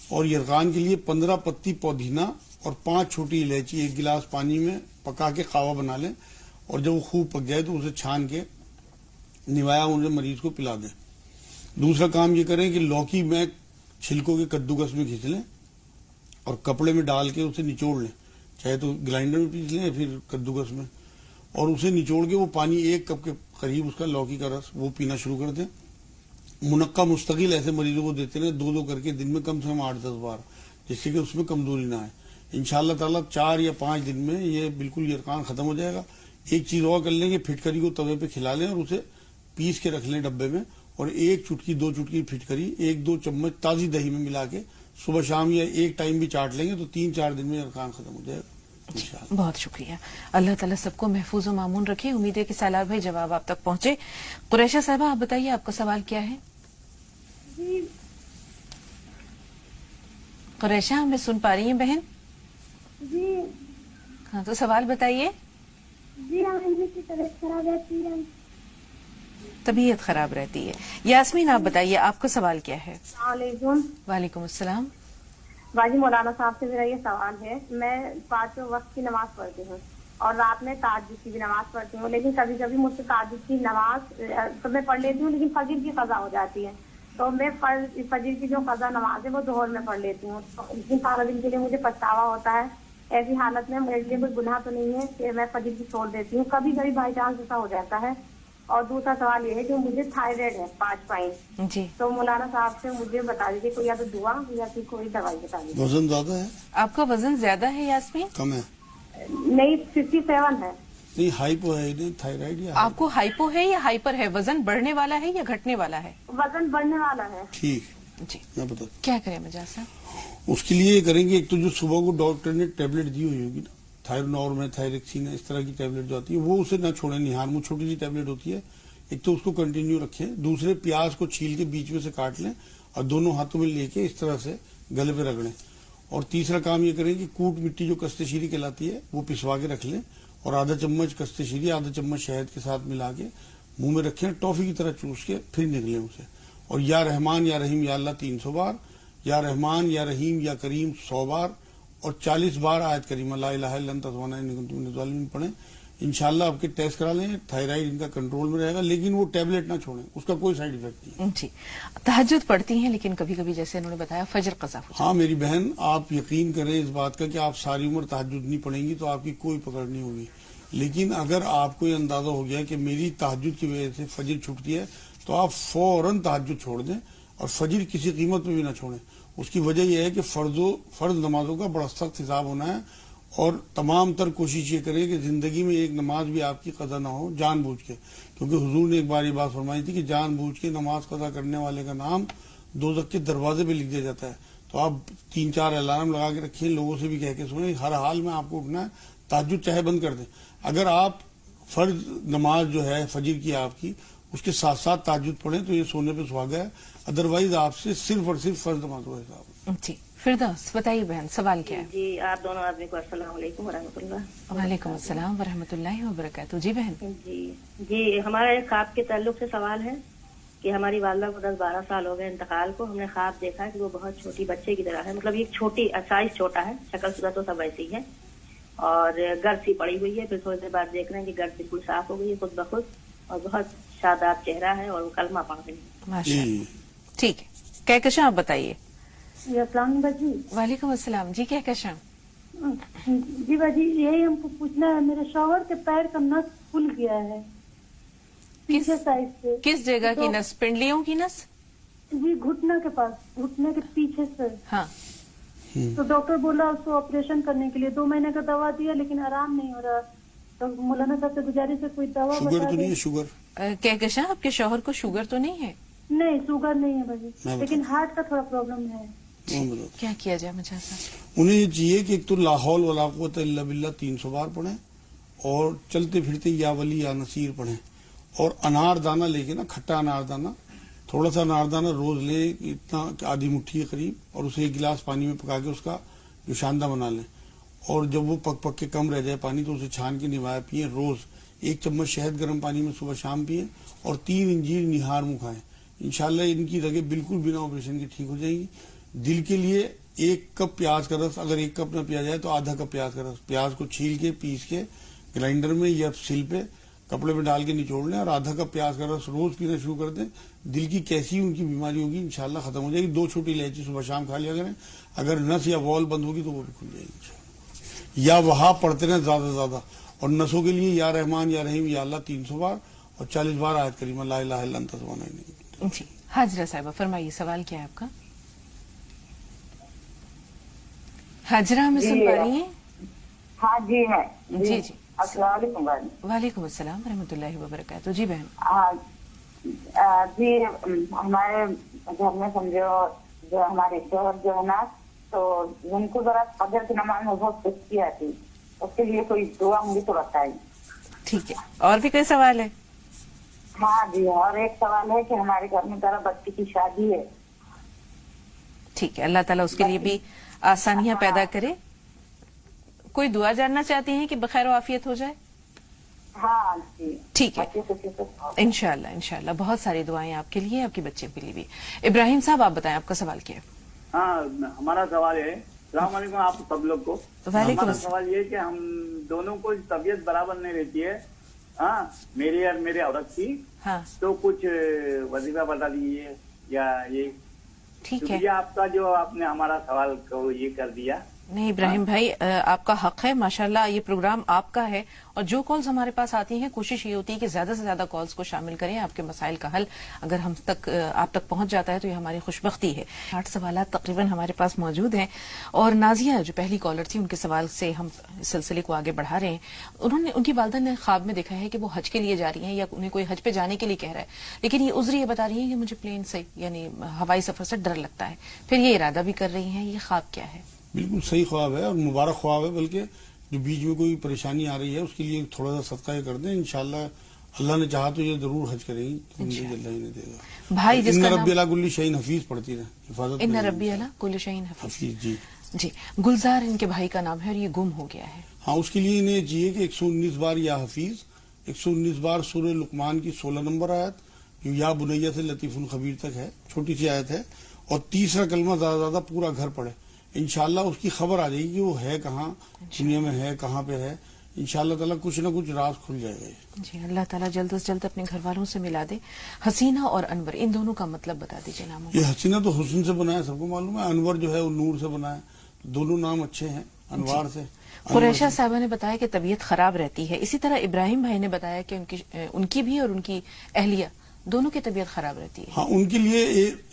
اور یرقان کے لیے 15 پتی پودینہ اور 5 چھوٹی الائچی 1 گلاس پانی میں پکا کے قہوہ بنا لیں, اور جب وہ خوب پک جائے تو اسے چھان کے نوایا انہیں مریض کو پلا دیں. دوسرا کام یہ کریں کہ لوکی میں چھلکوں کے کدوکس میں کھینچ لیں اور کپڑے میں ڈال کے اسے نچوڑ لیں, چاہے تو گرائنڈر میں پیس لیں یا پھر کدوکس میں, اور اسے نچوڑ کے وہ پانی 1 کپ کے قریب اس کا لوکی کا رس وہ پینا شروع کر دیں. منقع مستقل ایسے مریضوں کو دیتے رہیں 2 کر کے دن میں کم سے کم 8-10 بار, جس سے کہ اس میں کمزوری نہ آئے. انشاءاللہ تعالیٰ 4 یا 5 دن میں یہ بالکل یرقان ختم ہو جائے گا. ایک چیز اور کر لیں کہ پھٹکری کو توے پہ کھلا لیں اور اسے پیس کے رکھ لیں ڈبے میں, اور 1 چٹکی 2 چٹکی پھٹکری 1-2 چمچ تازی دہی میں ملا کے صبح شام یا ایک ٹائم بھی چاٹ لیں گے تو 3-4 دن میں ارکان ختم ہو جائے گا انشاءاللہ۔ بہت شکریہ، اللہ تعالیٰ سب کو محفوظ و معمون رکھے۔ امید ہے کہ سالار بھائی جواب آپ تک پہنچے۔ قریشہ صاحبہ آپ بتائیے آپ کا سوال کیا ہے؟ جی قریشہ ہمیں سن پا رہی ہیں بہن؟ جی ہاں تو سوال بتائیے۔ جی مجھے کی طبیعت خراب رہتی ہے۔ طبیعت خراب رہتی ہے۔ یاسمین آپ بتائیے آپ کا سوال کیا ہے؟ السلام علیکم وعلیکم السلام۔ باجی مولانا صاحب سے میرا یہ سوال ہے، میں 5 وقت کی نماز پڑھتی ہوں اور رات میں تہجد کی بھی نماز پڑھتی ہوں، لیکن کبھی کبھی مجھ سے تہجد کی نماز تو میں پڑھ لیتی ہوں لیکن فجر کی قضا ہو جاتی ہے، تو میں فجر کی جو قضا نماز ہے وہ ظہر میں پڑھ لیتی ہوں، لیکن سارا دن کے لیے مجھے پچھتاوا ہوتا ہے۔ ایسی حالت میں میرے لیے کوئی گناہ تو نہیں ہے کہ میں فجر کی چھوڑ دیتی ہوں، کبھی کبھی بائی چانس ایسا ہو جاتا ہے۔ اور دوسرا سوال یہ ہے کہ مجھے تھائرائڈ ہے 5 پوائنٹ، جی تو مولانا صاحب سے مجھے بتا دیجیے کوئی یا تو دعا یا پھر کوئی دوائی بتا دیجیے۔ وزن زیادہ ہے آپ کا وزن زیادہ ہے یاسمین؟ کم ہے؟ نہیں 57 ہے۔ نہیں ہائپو ہے نہیں تھائرائڈ یا آپ کو ہائپو ہے یا ہائپر ہے؟ وزن بڑھنے والا ہے یا گھٹنے والا ہے؟ وزن بڑھنے والا ہے۔ ٹھیک جی میں بتا کیا کریں مجاز صاحب؟ اس کے لیے یہ کریں گے، ایک تو جو صبح کو ڈاکٹر نے ٹیبلٹ دی ہوئی ہوگی نا تھائرونور میں تھائریکسین اس طرح کی ٹیبلٹ جو آتی ہے وہ اسے نہ چھوڑیں، نہار منہ چھوٹی سی ٹیبلٹ ہوتی ہے، ایک تو اس کو کنٹینیو رکھیں، دوسرے پیاز کو چھیل کے بیچ میں سے کاٹ لیں اور دونوں ہاتھوں میں لے کے اس طرح سے گلے پہ رگڑیں، اور تیسرا کام یہ کریں کہ کوٹ مٹی جو کستے شیری کہلاتی ہے وہ پسوا کے رکھ لیں اور آدھا چمچ کستے شیری آدھا چمچ شہد کے ساتھ ملا کے منہ میں رکھیں، ٹافی کی طرح چوس کے پھر نکلیں اسے، اور یا رحمان یا رحیم یا اللہ 300 بار، یا رحمان یا رحیم یا کریم 100 بار، اور 40 بار آیت کریمہ لا الہ الا انت سبحانک انی کنت من الظالمین پڑھیں۔ انشاءاللہ آپ کے ٹیسٹ کرا لیں، تھائرائڈ ان کا کنٹرول میں رہے گا، لیکن وہ ٹیبلٹ نہ چھوڑیں، اس کا کوئی سائیڈ افیکٹ نہیں ہے۔ جی تہجد پڑھتی ہیں لیکن کبھی کبھی جیسے انہوں نے بتایا فجر قضا ہو ہاں میری بہن آپ یقین کریں اس بات کا کہ آپ ساری عمر تہجد نہیں پڑھیں گی تو آپ کی کوئی پکڑ نہیں ہوگی، لیکن اگر آپ کو یہ اندازہ ہو گیا کہ میری تہجد کی وجہ سے فجر چھوٹتی ہے تو آپ فوراً تہجد چھوڑ دیں اور فجر کسی قیمت میں بھی نہ چھوڑیں۔ اس کی وجہ یہ ہے کہ فرض نمازوں کا بڑا سخت حساب ہونا ہے، اور تمام تر کوشش یہ کریں کہ زندگی میں ایک نماز بھی آپ کی قضا نہ ہو جان بوجھ کے، کیونکہ حضور نے ایک بار یہ بات فرمائی تھی کہ جان بوجھ کے نماز قضا کرنے والے کا نام دوزخ کے دروازے پہ لکھ دیا جاتا ہے۔ تو آپ 3-4 الارم لگا کے رکھیں، لوگوں سے بھی کہہ کے سنیں، ہر حال میں آپ کو اٹھنا ہے، تہجد چاہے بند کر دیں، اگر آپ فرض نماز جو ہے فجر کی آپ کی اس کے ساتھ ساتھ تہجد پڑھیں تو یہ سونے پہ سہاگا ہے، ادروائز آپ سے صرف اور صرف فرض نمازوں کا حساب ہے۔ جی فردوس بتائیے بہن سوال کیا ہے؟ جی آپ دونوں آدمی کو السلام علیکم ورحمۃ اللہ۔ وعلیکم السلام ورحمۃ اللہ وبرکاتہ۔ جی بہن جی ہمارا ایک خواب کے تعلق سے سوال ہے کہ ہماری والدہ کو 10-12 سال ہو گئے انتقال کو، ہم نے خواب دیکھا کہ وہ بہت چھوٹی بچے کی طرح ہے، مطلب ایک چھوٹی سائز چھوٹا ہے، شکل صورت تو سب ایسی ہے، اور گرد سی پڑی ہوئی ہے، پھر تھوڑی دیر بعد دیکھ رہے ہیں کہ گرد بالکل صاف ہو گئی ہے خود بخود، اور بہت شاداب چہرہ ہے اور وہ کلمہ پڑھ رہی ہے۔ ماشاء اللہ ٹھیک ہے، کہکشاں آپ بتائیے۔ السلام علیکم باجی۔ وعلیکم السلام جی کہکشاں۔ جی باجی یہی ہم کو پوچھنا ہے، میرے شوہر کے پیر کا نس کھل گیا ہے پیچھے سائڈ سے۔ کس جگہ کی نس؟ پنڈلیوں کی نس؟ جی گھٹنا کے پاس، گھٹنے کے پیچھے سے۔ ہاں تو ڈاکٹر بولا اس کو آپریشن کرنے کے لیے 2 مہینے کا دوا دیا لیکن آرام نہیں ہو رہا، تو مولانا صاحب سے گزارش ہے کوئی دوا شوگر بتا تو نہیں دیں۔ ہے؟ شوگر کہکشاں آپ کے شوہر کو شوگر تو نہیں ہے؟ نہیں شوگر نہیں ہے باجی، میں لیکن ہارٹ کا تھوڑا پرابلم ہے۔ وہ بتاؤ۔ کیا کیا جائے مجھا صاحب؟ انہیں یہ چاہیے کہ ایک تو لا حول ولا قوت الا باللہ 300 بار پڑھیں، اور چلتے پھرتے یا ولی یا نصیر پڑھیں، اور انار دانہ لے کے نا، کھٹا انار دانہ، تھوڑا سا انار دانہ روز لے، اتنا کہ آدھی مٹھی کے قریب، اور اسے 1 گلاس پانی میں پکا کے اس کا جوشاندہ بنا لیں، اور جب وہ پک کے کم رہ جائے پانی تو اسے چھان کے نوائے پئیں، روز 1 چمچ شہد گرم پانی میں صبح شام پئیں، اور 3 انجیر نہار منہ کھائیں۔ انشاءاللہ ان کی رگیں بالکل بنا آپریشن کے ٹھیک ہو جائیں گی۔ دل کے لیے 1 کپ پیاز کا رس، اگر 1 کپ نہ پیا جائے تو آدھا کپ پیاز کا رس، پیاز کو چھیل کے پیس کے گرائنڈر میں یا سل پہ کپڑے میں ڈال کے نچوڑ لیں، اور آدھا کپ پیاز کا رس روز پینا شروع کر دیں۔ دل کی کیسی ان کی بیماری ہوگی انشاءاللہ ختم ہو جائے گی۔ 2 چھوٹی الائچی صبح شام کھا لیا کریں، اگر نس یا وال بند ہوگی تو وہ بھی کھل جائے گی۔ یا وہاں پڑھتے رہیں زیادہ سے زیادہ، اور نسوں کے لیے یا رحمان یا رحیم یا اللہ 300 بار اور 40 بار آیت کریمہ لا الہ الا انت سبحانک انی کنت من الظالمین۔ جی حاجرہ صاحبہ فرمائیے سوال کیا ہے آپ کا؟ حاجرہ ہمیں سن پا رہی ہیں؟ ہاں جی ہے جی جی السلام علیکم بہن۔ وعلیکم السلام ورحمۃ اللہ وبرکاتہ۔ جی بہن ہاں جی ہمارے گھر میں سمجھو جو ہمارے شوہر جو ہے نا تو ان کو ذرا فجر کی نماز میں بہت سستی آتی، اس کے لیے کوئی دعا مجھے تو بتائیے. ٹھیک ہے، اور بھی کوئی سوال ہے؟ ہاں جی، اور ایک سوال ہے کہ ہمارے گھر میں ذرا بچی کی شادی ہے. ٹھیک ہے، اللہ تعالیٰ اس کے لیے بھی آسانیاں پیدا کرے. کوئی دعا جاننا چاہتی ہیں کہ بخیر و عافیت ہو جائے؟ ہاں جی ٹھیک ہے، انشاءاللہ انشاءاللہ بہت ساری دعائیں آپ کے لیے، آپ کے بچے کے لیے بھی. ابراہیم صاحب آپ بتائیں آپ کا سوال کیا ہے؟ ہاں ہمارا سوال ہے. السلام علیکم آپ سب لوگ کو. وعلیکم ہمارا السلام. سوال یہ ہے کہ ہم دونوں کو طبیعت برابر نہیں رہتی ہے، ہاں میری اور میرے عورت کی، ہاں تو کچھ وظیفہ بتا دیجیے یا یہ. ٹھیک ہے. شکریہ آپ کا جو آپ نے ہمارا سوال کو یہ کر دیا. نہیں ابراہیم بھائی، آپ کا حق ہے، ماشاءاللہ یہ پروگرام آپ کا ہے، اور جو کالز ہمارے پاس آتی ہیں کوشش یہ ہوتی ہے کہ زیادہ سے زیادہ کالز کو شامل کریں. آپ کے مسائل کا حل اگر آپ تک پہنچ جاتا ہے تو یہ ہماری خوش بختی ہے. 8 سوالات تقریباً ہمارے پاس موجود ہیں، اور نازیہ جو پہلی کالر تھی ان کے سوال سے ہم اس سلسلے کو آگے بڑھا رہے ہیں. ان کی والدہ نے خواب میں دیکھا ہے کہ وہ حج کے لیے جا رہی ہیں، یا انہیں کوئی حج پہ جانے کے لیے کہہ رہا ہے، لیکن یہ عذر یہ بتا رہی ہیں کہ مجھے پلین سے یعنی ہوائی سفر سے ڈر لگتا ہے. پھر یہ ارادہ بھی کر رہی ہیں، یہ خواب کیا ہے؟ بالکل صحیح خواب ہے اور مبارک خواب ہے، بلکہ جو بیچ میں کوئی پریشانی آ رہی ہے اس کے لیے تھوڑا سا صدقہ یہ کر دیں، انشاءاللہ اللہ نے چاہا تو یہ ضرور حج کریں گی، زندگی اللہ ہی نے دے گا. بھائی جس کا ربی اللہ کل شعین حفیظ پڑھتی رہے، حفاظت ان ربی اللہ کل شعین حفیظ. جی جی. گلزار ان کے بھائی کا نام ہے اور یہ گم ہو گیا ہے. ہاں، اس کے لیے انہیں چاہیے کہ 119 بار یا حفیظ، 119 بار سورہ لقمان کی 16 نمبر آیت جو یا بنیہ سے لطیف الخبیر تک ہے، چھوٹی سی آیت ہے، اور تیسرا کلمہ زیادہ زیادہ پورا گھر پڑھے. انشاءاللہ اس کی خبر آ جائے گی کہ وہ ہے کہاں، دنیا میں ہے کہاں پہ ہے. انشاءاللہ تعالیٰ کچھ نہ کچھ راز کھل جائے گا. جی اللہ تعالیٰ جلد از جلد اپنے گھر والوں سے ملا دے. حسینہ اور انور ان دونوں کا مطلب بتا دیجیے ناموں. یہ حسینہ تو حسن سے بنا ہے، سب کو معلوم ہے. انور جو ہے وہ نور سے بنا ہے. دونوں نام اچھے ہیں انوار سے. قریشہ صاحبہ نے بتایا کہ طبیعت خراب رہتی ہے. اسی طرح ابراہیم بھائی نے بتایا کہ ان کی بھی اور ان کی اہلیہ دونوں کی طبیعت خراب رہتی ہے. ہاں، ان کے لیے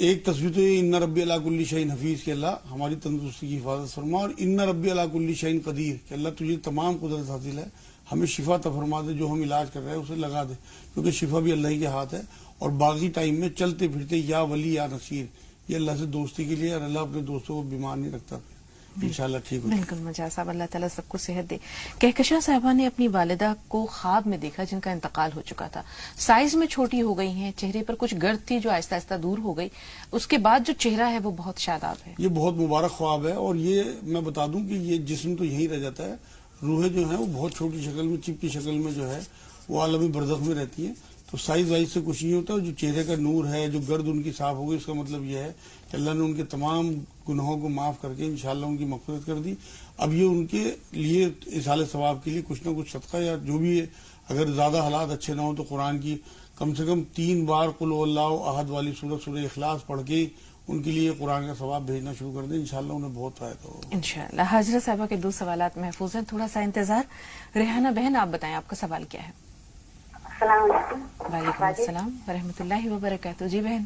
ایک تصویر تو یہ ان ربی اللہ کل شعین حفیظ کہ اللہ ہماری تندرستی کی حفاظت فرما، اور ان ربی اللہ کل شعین قدیر کہ اللہ تجھے تمام قدرت حاصل ہے، ہمیں شفا عطا فرما دے، جو ہم علاج کر رہے ہیں اسے لگا دے، کیونکہ شفا بھی اللہ ہی کے ہاتھ ہے. اور باقی ٹائم میں چلتے پھرتے یا ولی یا نصیر، یہ اللہ سے دوستی کے لیے، اور اللہ اپنے دوستوں کو بیمار نہیں رکھتا. انشاءاللہ ٹھیک ہو. بالکل مجاز صاحب، اللہ تعالیٰ سب کو صحت دے. کہکشاں صاحبہ نے اپنی والدہ کو خواب میں دیکھا جن کا انتقال ہو چکا تھا. سائز میں چھوٹی ہو گئی ہیں، چہرے پر کچھ گرد تھی جو آہستہ آہستہ دور ہو گئی، اس کے بعد جو چہرہ ہے وہ بہت شاداب ہے. یہ بہت مبارک خواب ہے، اور یہ میں بتا دوں کہ یہ جسم تو یہیں رہ جاتا ہے، روحیں جو ہیں وہ بہت چھوٹی شکل میں، چپ کی شکل میں جو ہے وہ عالم برزخ میں رہتی ہیں. تو سائز وائز سے کچھ نہیں ہوتا. جو چہرے کا نور ہے، جو گرد ان کی صاف ہو گئی، اس کا مطلب یہ ہے کہ اللہ نے ان کے تمام گناہوں کو معاف کر کے انشاءاللہ ان کی مغفرت کر دی. اب یہ ان کے لیے اصال ثواب کے لیے کچھ نہ کچھ صدقہ یا جو بھی ہے، اگر زیادہ حالات اچھے نہ ہوں تو قرآن کی کم سے کم 3 بار قل هو اللہ احد والی سورہ اخلاص پڑھ کے ان کے لیے قرآن کا ثواب بھیجنا شروع کر دیں. انشاءاللہ انہیں بہت فائدہ ہوگا. انشاءاللہ. حاجرہ صاحبہ کے 2 سوالات محفوظ ہیں، تھوڑا سا انتظار. ریحانہ بہن آپ بتائیں آپ کا سوال کیا ہے؟ السلام علیکم. وعلیکم السلام ورحمۃ اللہ وبرکاتہ. جی بہن.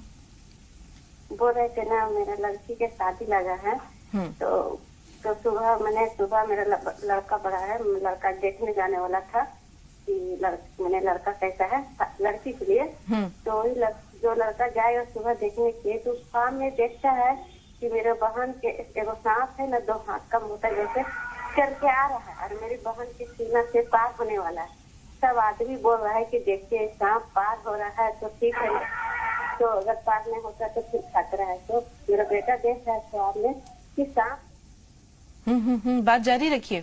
بول رہے تھے نا میرا لڑکی کے شادی لگا ہے، تو صبح میرا لڑکا پڑا ہے، لڑکا دیکھنے جانے والا تھا کہ لڑکا کیسا ہے لڑکی کے لیے. تو جو لڑکا جائے گا صبح دیکھنے کے لیے تو شام میں دیکھتا ہے کہ میرے بہن کے ایک سانپ ہے نا 2 ہاتھ کا موٹا جیسے چل کے آ رہا ہے، اور میری بہن کے سینہ سے پار ہونے والا ہے. سب آدمی بول رہا ہے کہ دیکھیے سانپ پار ہو رہا ہے تو ٹھیک ہے، تو اگر پار نہیں ہوتا تو پھر خطرہ ہے. تو میرا بیٹا دیکھ رہا ہے خواب میں کہ سانپ. بات جاری رکھیے.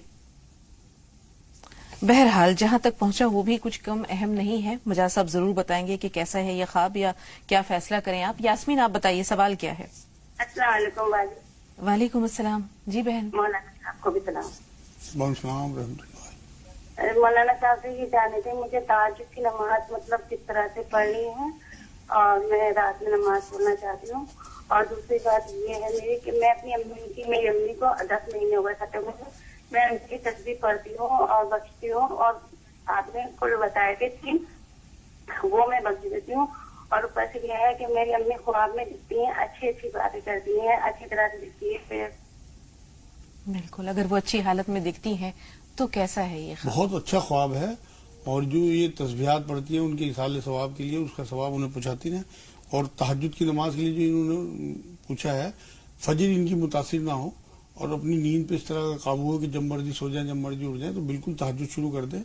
بہرحال جہاں تک پہنچا وہ بھی کچھ کم اہم نہیں ہے. مجاز صاحب ضرور بتائیں گے کہ کیسا ہے یہ خواب یا کیا فیصلہ کریں آپ. یاسمین آپ بتائیے سوال کیا ہے؟ السلام علیکم. وعلیکم السلام. جی بہن. مولانا صاحب کو بھی سلام. السلام رحمۃ اللہ. مولانا صاحب سے یہ جانے تھے مجھے تہجد کی نماز مطلب کس طرح سے پڑھنی ہے، اور میں رات میں نماز پڑھنا چاہتی ہوں. اور دوسری بات یہ ہے میری کہ میں اپنی میری امی کو 10 مہینے ہو گئے ختم ہوئے، میں ان کی تسبیح پڑھتی ہوں اور بخشتی ہوں، اور آپ نے کو بتایا کہ وہ میں بخش دیتی ہوں. اور اوپر سے یہ ہے کہ میری امی خواب میں دکھتی ہیں، اچھی اچھی باتیں کرتی ہیں، اچھی طرح سے دکھتی ہے. بالکل، اگر وہ اچھی حالت میں دکھتی ہیں تو کیسا ہے یہ خواب؟ بہت اچھا خواب ہے، اور جو یہ تسبیحات پڑھتی ہیں ان کے اصال ثواب کے لیے اس کا ثواب انہیں پہنچاتی ہیں. اور تہجد کی نماز کے لیے جو انہوں نے پوچھا ہے، فجر ان کی متاثر نہ ہو اور اپنی نیند پہ اس طرح کا قابو ہو کہ جب مرضی سو جائیں جب مرضی اٹھ جائیں، تو بالکل تہجد شروع کر دیں.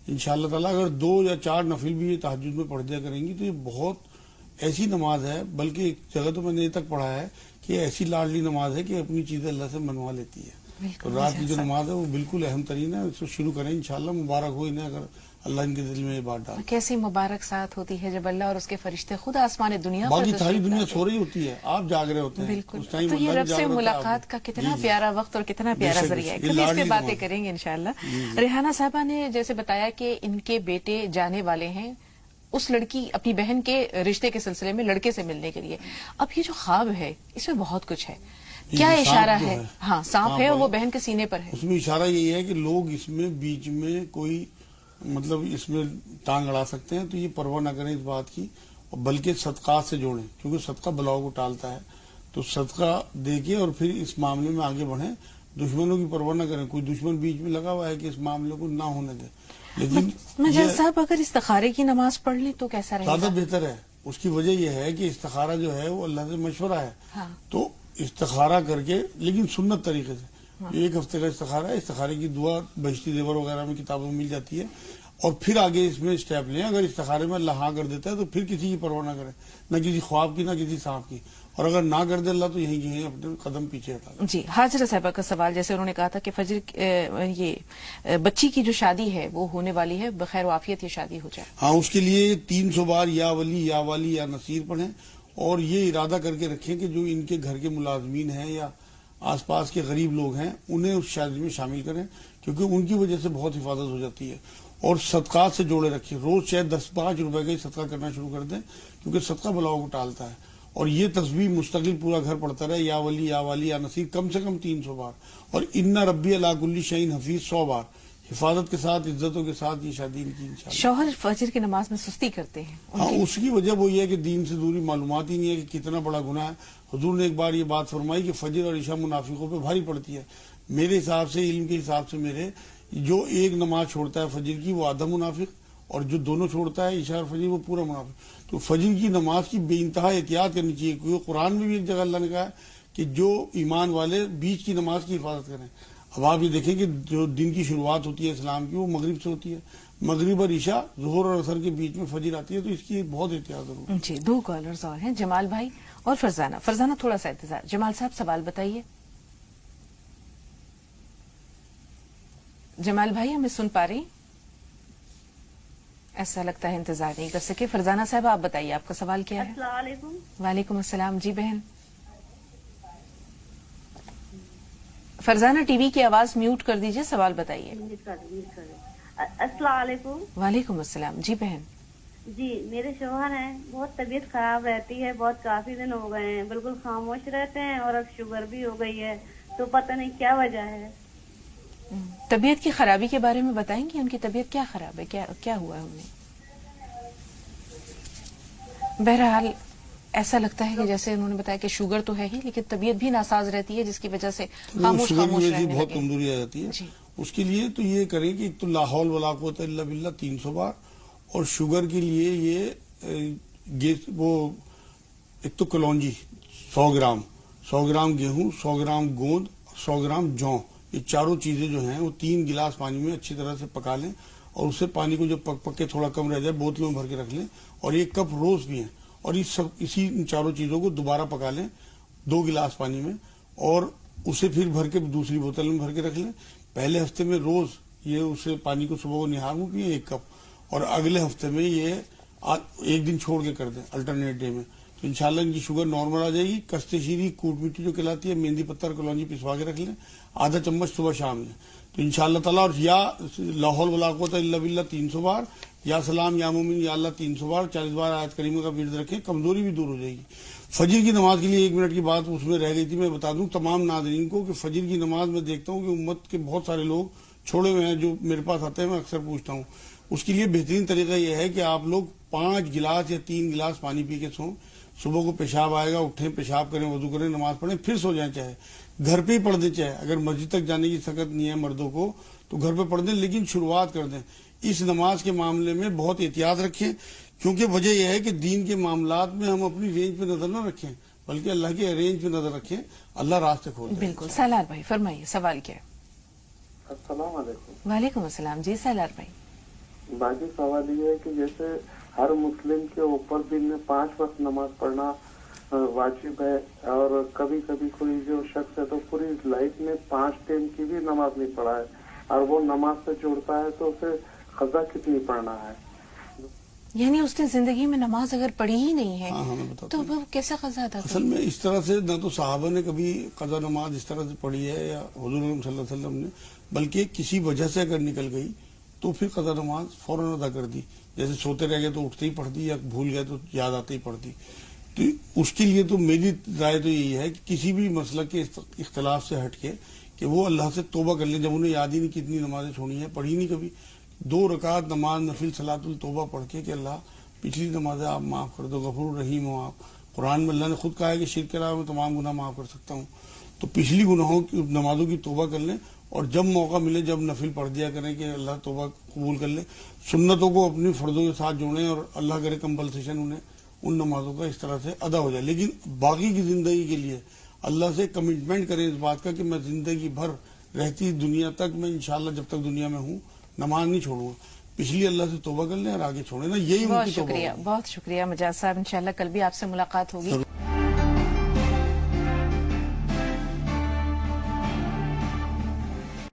انشاءاللہ تعالیٰ اگر 2 یا 4 نفل بھی یہ تہجد میں پڑھ دیا کریں گی تو یہ بہت ایسی نماز ہے. بلکہ ایک جگہ تو میں نے یہ تک پڑھا ہے کہ یہ ایسی لاڈلی نماز ہے کہ اپنی چیزیں اللہ سے منوا لیتی ہے. تو رات کی جو نماز ہے وہ بالکل اہم ترین ہے، اس کو شروع کریں انشاءاللہ. مبارک ہو انہیں اگر اللہ ان کے دل میں یہ بات ڈال. کیسی مبارک ساتھ ہوتی ہے جب اللہ اور اس کے فرشتے خود آسمان دنیا باقی پر ساری تشریف دنیا لاتے سو رہی ہوتی ہے، آپ جاگ رہے ہوتے ہیں. بالکل. اس ٹائم تو یہ اللہ رب بھی سے جاگ رہا ہوتا ہے، ملاقات آپ کا بھی. کتنا جی. پیارا وقت اور کتنا بے پیارا شک، ذریعہ ہے. یہ کبھی اس پہ لاڈلی باتیں نماز. کریں گے انشاءاللہ. جی. ریحانہ صاحبہ نے جیسے بتایا کہ ان کے بیٹے جانے والے ہیں اس لڑکی اپنی بہن کے رشتے کے سلسلے میں لڑکے سے ملنے کے لیے. اب یہ جو خواب ہے اس میں بہت کچھ ہے. کیا یہ اشارہ سانپ جو ہے؟ ہے، ہاں سانپ ہے اور وہ بہن کے سینے پر ہے. اس میں اشارہ یہی ہے کہ لوگ اس میں بیچ میں کوئی مطلب اس میں ٹانگ اڑا سکتے ہیں، تو یہ پرواہ نہ کریں اس بات کی، بلکہ صدقات سے جوڑیں، کیونکہ صدقہ بلاؤ کو ٹالتا ہے. تو صدقہ دے کے اور پھر اس معاملے میں آگے بڑھیں. دشمنوں کی پرواہ نہ کریں. کوئی دشمن بیچ میں لگا ہوا ہے کہ اس معاملے کو نہ ہونے دیں. لیکن مجاز صاحب اگر استخارے کی نماز پڑھ لیں تو کیسا رہے زیادہ گا؟ بہتر ہے. اس کی وجہ یہ ہے کہ استخارہ جو ہے وہ اللہ سے مشورہ ہے. ہاں. تو استخارہ کر کے، لیکن سنت طریقے سے. 1 ہفتے کا استخارہ ہے. استخارے کی دعا بہشتی زیور وغیرہ میں کتابوں میں مل جاتی ہے. اور پھر آگے اس میں اسٹیپ لیں. اگر استخارے میں اللہ ہاں کر دیتا ہے تو پھر کسی کی پرواہ نہ کریں، نہ کسی خواب کی نہ کسی سانپ کی. اور اگر نہ کر دے اللہ تو یہیں کی اپنے قدم پیچھے ہٹا دیں. جی. حاجرہ صاحبہ کا سوال، جیسے انہوں نے کہا تھا کہ فجر یہ بچی کی جو شادی ہے وہ ہونے والی ہے، بخیر و عافیت یہ شادی ہو جائے. ہاں، اس کے لیے 300 بار یا ولی یا والی یا نصیر پڑھیں. اور یہ ارادہ کر کے رکھیں کہ جو ان کے گھر کے ملازمین ہیں یا آس پاس کے غریب لوگ ہیں انہیں اس شادی میں شامل کریں، کیونکہ ان کی وجہ سے بہت حفاظت ہو جاتی ہے. اور صدقات سے جوڑے رکھیں. روز شاید 10-5 روپے کا ہی صدقہ کرنا شروع کر دیں، کیونکہ صدقہ بلاؤ کو ٹالتا ہے. اور یہ تسبیح مستقل پورا گھر پڑتا رہے، یا ولی یا والی یا نصیر، کم سے کم 300 بار. اور ان ربی علی کل شیء حفیظ 100 بار. حفاظت کے ساتھ، عزتوں کے ساتھ یہ شادی ان کی انشاءاللہ. شوہر فجر کی نماز میں سستی کرتے ہیں. ہاں، اس کی وجہ وہ یہ ہے کہ دین سے دوری، معلومات ہی نہیں ہے کہ کتنا بڑا گناہ ہے. حضور نے ایک بار یہ بات فرمائی کہ فجر اور عشاء منافقوں پہ بھاری پڑتی ہے. میرے حساب سے، علم کے حساب سے، میرے جو ایک نماز چھوڑتا ہے فجر کی وہ آدھا منافق، اور جو دونوں چھوڑتا ہے عشاء اور فجر وہ پورا منافق. تو فجر کی نماز کی بے انتہا احتیاط کرنی چاہیے، کیونکہ قرآن میں بھی ایک جگہ اللہ نے کہا ہے کہ جو ایمان والے بیچ کی نماز کی حفاظت کریں. اب آپ یہ دیکھیں کہ جو دن کی شروعات ہوتی ہے اسلام کی وہ مغرب سے ہوتی ہے. مغرب اور عشاء، ظہر اور عصر کے بیچ میں فجر آتی ہے، تو اس کی بہت احتیاط ضرور ہے. جی. 2 کالرز اور ہیں، جمال بھائی اور فرزانہ. فرزانہ تھوڑا سا انتظار. جمال صاحب سوال بتائیے. جمال بھائی ہمیں سن پا رہی؟ ایسا لگتا ہے انتظار نہیں کر سکے. فرزانہ صاحب آپ بتائیے آپ کا سوال کیا ہے؟ السلام علیکم. وعلیکم السلام. جی بہن. فرزانہ ٹی وی کی آواز میوٹ کر دیجئے، سوال بتائیے. السلام علیکم. وعلیکم السلام. جی بہن. جی میرے شوہر ہیں، بہت طبیعت خراب رہتی ہے، بہت کافی دن ہو گئے ہیں، بالکل خاموش رہتے ہیں، اور اب شوگر بھی ہو گئی ہے، تو پتہ نہیں کیا وجہ ہے. طبیعت کی خرابی کے بارے میں بتائیں گے، ان کی طبیعت کیا خراب ہے، کیا ہوا ہے انہیں؟ بہرحال ایسا لگتا ہے کہ جیسے انہوں نے بتایا کہ شوگر تو ہے ہی، لیکن طبیعت بھی ناساز رہتی ہے جس کی وجہ سے خاموش شوگر کی خاموش وجہ سے رہنے بہت لگے. کمزوری آ جاتی ہے. جی. اس کے لیے تو یہ کریں کہ ایک تو لا حول ولا قوت الا باللہ 300 بار. اور شوگر کے لیے یہ وہ ایک تو کلونجی 100 گرام، 100 گرام گیہوں، 100 گرام گوند، 100 گرام جوں، یہ چاروں چیزیں جو ہیں وہ 3 گلاس پانی میں اچھی طرح سے پکا لیں. اور اسے پانی کو جب پک کے تھوڑا کم رہ جائے بوتلوں میں بھر کے رکھ لیں. اور 1 کپ روز پئیں. اور اسی چاروں چیزوں کو دوبارہ پکا لیں 2 گلاس پانی میں، اور اسے پھر بھر کے دوسری بوتل میں بھر کے رکھ لیں. پہلے ہفتے میں روز یہ اسے پانی کو صبح کو نہار میں پئیں 1 کپ، اور اگلے ہفتے میں یہ 1 دن چھوڑ کے کر دیں الٹرنیٹ ڈے میں. تو انشاءاللہ ان کی شوگر نارمل آ جائے گی. کستے شیری کوٹ مٹی جو کہلاتی ہے، مہندی پتر کلونجی پسوا کے رکھ لیں، آدھا چمچ صبح شام میں. تو انشاءاللہ تعالیٰ، اور یا لا حول ولا قوت الا باللہ 300 بار، یا سلام یا مومن یا اللہ 300 بار، 40 بار آیت کریمہ کا ورد رکھیں، کمزوری بھی دور ہو جائے گی. فجر کی نماز کے لیے 1 منٹ کی بات اس میں رہ گئی تھی، میں بتا دوں تمام ناظرین کو کہ فجر کی نماز میں دیکھتا ہوں کہ امت کے بہت سارے لوگ چھوڑے ہوئے ہیں جو میرے پاس آتے ہیں، میں اکثر پوچھتا ہوں. اس کے لیے بہترین طریقہ یہ ہے کہ آپ لوگ 5 گلاس یا 3 گلاس پانی پی کے سویں. صبح کو پیشاب آئے گا، اٹھیں، پیشاب کریں، وضو کریں، نماز پڑھیں، پھر سو جائیں. چاہے گھر پہ ہی پڑھ دیں، چاہے اگر مسجد تک جانے کی سکت نہیں ہے مردوں کو تو گھر پہ پڑھ دیں، لیکن شروعات کر دیں. اس نماز کے معاملے میں بہت احتیاط رکھیں، کیونکہ وجہ یہ ہے کہ دین کے معاملات میں ہم اپنی رینج پہ نظر نہ رکھیں بلکہ اللہ کے رینج پہ نظر رکھیں، اللہ راستے کھول دے. بالکل. سالار بھائی فرمائیے، سوال کیا ہے؟ السلام علیکم. وعلیکم السلام. جی سالار بھائی. باقی سوال یہ ہے کہ جیسے ہر مسلم کے اوپر دن میں 5 وقت نماز پڑھنا واجب ہے، اور کبھی کبھی کوئی جو شخص ہے تو پوری لائف میں 5 ٹائم کی بھی نماز نہیں پڑھا ہے اور وہ نماز سے جوڑتا ہے تو اسے قضا کتنی پڑھنا ہے؟ یعنی اس نے زندگی میں نماز اگر پڑھی ہی نہیں ہے ہاں میں بتاتا تو ہوں. وہ کیسے قضا ادا اصل کرے؟ میں اس طرح سے نہ تو صحابہ نے کبھی قضا نماز اس طرح سے پڑھی ہے یا حضور صلی اللہ علیہ وسلم نے، بلکہ کسی وجہ سے اگر نکل گئی تو پھر قضا نماز فوراً ادا کر دی. جیسے سوتے رہ گئے تو اٹھتے ہی پڑھ دی، یا بھول گئے تو یاد آتے ہی پڑھ دی. تو اس کے لیے تو میری رائے تو یہی ہے کہ کسی بھی مسلک کے اختلاف سے ہٹ کے کہ وہ اللہ سے توبہ کر لیں. جب انہیں یاد ہی نہیں کتنی نمازیں چھوڑی ہیں، پڑھی نہیں کبھی، 2 رکعت نماز نفل صلاۃ التوبہ پڑھ کے کہ اللہ پچھلی نمازیں آپ معاف کر دو، غفور رحیم ہو آپ. قرآن میں اللہ نے خود کہا ہے کہ شرک کے علاوہ میں تمام گناہ معاف کر سکتا ہوں. تو پچھلی گناہوں کی نمازوں کی توبہ کر لیں، اور جب موقع ملے جب نفل پڑھ دیا کریں کہ اللہ توبہ قبول کر لے. سنتوں کو اپنی فردوں کے ساتھ جوڑیں اور اللہ کرے کمپلسیشن انہیں ان نمازوں کا اس طرح سے ادا ہو جائے. لیکن باقی کی زندگی کے لیے اللہ سے کمٹمنٹ کریں اس بات کا کہ میں زندگی بھر رہتی دنیا تک میں انشاءاللہ جب تک دنیا میں ہوں نماز نہیں چھوڑوں گا. پچھلی اللہ سے توبہ کر لیں اور آگے چھوڑیں نا، یہی ان بہت کی توبہ شکریہ، ہوگی. بہت شکریہ مجاز صاحب. انشاءاللہ کل بھی آپ سے ملاقات ہوگی.